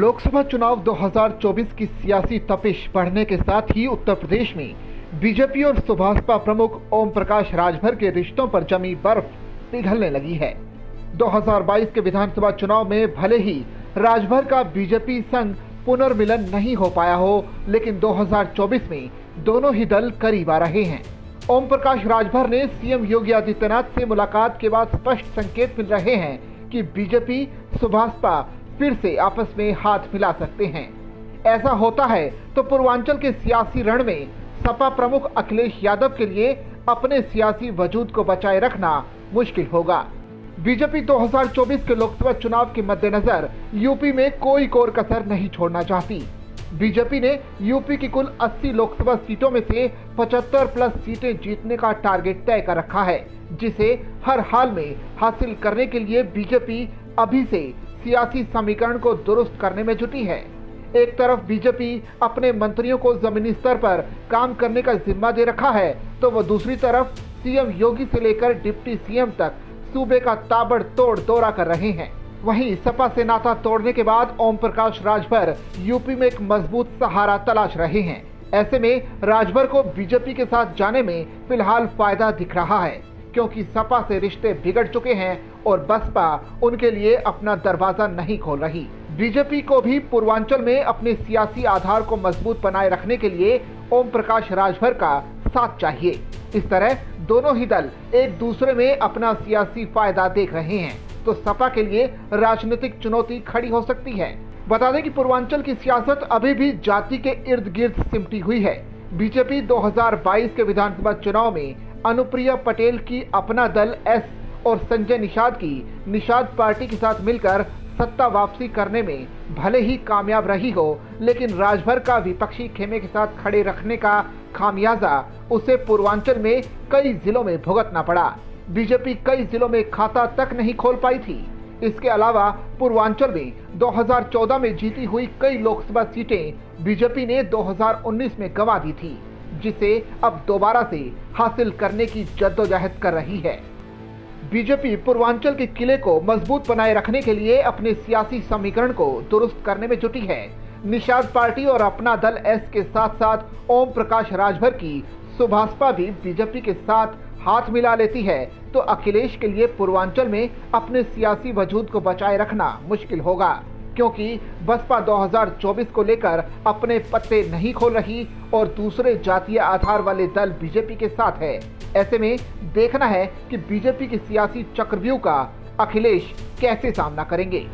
लोकसभा चुनाव 2024 की सियासी तपिश बढ़ने के साथ ही उत्तर प्रदेश में बीजेपी और सुभाषपा प्रमुख ओम प्रकाश राजभर के रिश्तों पर जमी बर्फ पिघलने लगी है। 2022 के विधानसभा चुनाव में भले ही राजभर का बीजेपी संग पुनर्मिलन नहीं हो पाया हो, लेकिन 2024 में दोनों ही दल करीब आ रहे हैं। ओम प्रकाश राजभर ने सीएम योगी आदित्यनाथ से मुलाकात के बाद स्पष्ट संकेत मिल रहे हैं कि बीजेपी सुभाषपा फिर से आपस में हाथ मिला सकते हैं। ऐसा होता है तो पूर्वांचल के सियासी रण में सपा प्रमुख अखिलेश यादव के लिए अपने सियासी वजूद को बचाए रखना मुश्किल होगा। बीजेपी 2024 के लोकसभा चुनाव के मद्देनजर यूपी में कोई कोर कसर नहीं छोड़ना चाहती। बीजेपी ने यूपी की कुल 80 लोकसभा सीटों में से 75 प्लस सीटें जीतने का टारगेट तय कर रखा है, जिसे हर हाल में हासिल करने के लिए बीजेपी अभी से सियासी समीकरण को दुरुस्त करने में जुटी है। एक तरफ बीजेपी अपने मंत्रियों को जमीनी स्तर पर काम करने का जिम्मा दे रखा है, तो वह दूसरी तरफ सीएम योगी से लेकर डिप्टी सीएम तक सूबे का ताबड़तोड़ दौरा कर रहे हैं। वहीं सपा से नाता तोड़ने के बाद ओम प्रकाश राजभर यूपी में एक मजबूत सहारा तलाश रहे हैं। ऐसे में राजभर को बीजेपी के साथ जाने में फिलहाल फायदा दिख रहा है, क्योंकि सपा से रिश्ते बिगड़ चुके हैं और बसपा उनके लिए अपना दरवाजा नहीं खोल रही। बीजेपी को भी पूर्वांचल में अपने सियासी आधार को मजबूत बनाए रखने के लिए ओम प्रकाश राजभर का साथ चाहिए। इस तरह दोनों ही दल एक दूसरे में अपना सियासी फायदा देख रहे हैं, तो सपा के लिए राजनीतिक चुनौती खड़ी हो सकती है। बता दें कि पूर्वांचल की सियासत अभी भी जाति के इर्द गिर्द सिमटी हुई है। बीजेपी 2022 के विधानसभा चुनाव में अनुप्रिया पटेल की अपना दल एस और संजय निषाद की निषाद पार्टी के साथ मिलकर सत्ता वापसी करने में भले ही कामयाब रही हो, लेकिन राजभर का विपक्षी खेमे के साथ खड़े रखने का खामियाजा उसे पूर्वांचल में कई जिलों में भुगतना पड़ा। बीजेपी कई जिलों में खाता तक नहीं खोल पाई थी। इसके अलावा पूर्वांचल में 2014 में जीती हुई कई लोकसभा सीटें बीजेपी ने 2019 में गंवा दी थी, जिसे अब दोबारा से हासिल करने की जद्दोजहद कर रही है। बीजेपी पूर्वांचल के किले को मजबूत बनाए रखने के लिए अपने सियासी समीकरण को दुरुस्त करने में जुटी है। निषाद पार्टी और अपना दल एस के साथ साथ ओम प्रकाश राजभर की सुभाषपा भी बीजेपी के साथ हाथ मिला लेती है, तो अखिलेश के लिए पूर्वांचल में अपने सियासी वजूद को बचाए रखना मुश्किल होगा, क्योंकि बसपा 2024 को लेकर अपने पत्ते नहीं खोल रही और दूसरे जातीय आधार वाले दल बीजेपी के साथ है। ऐसे में देखना है कि बीजेपी के सियासी चक्रव्यूह का अखिलेश कैसे सामना करेंगे।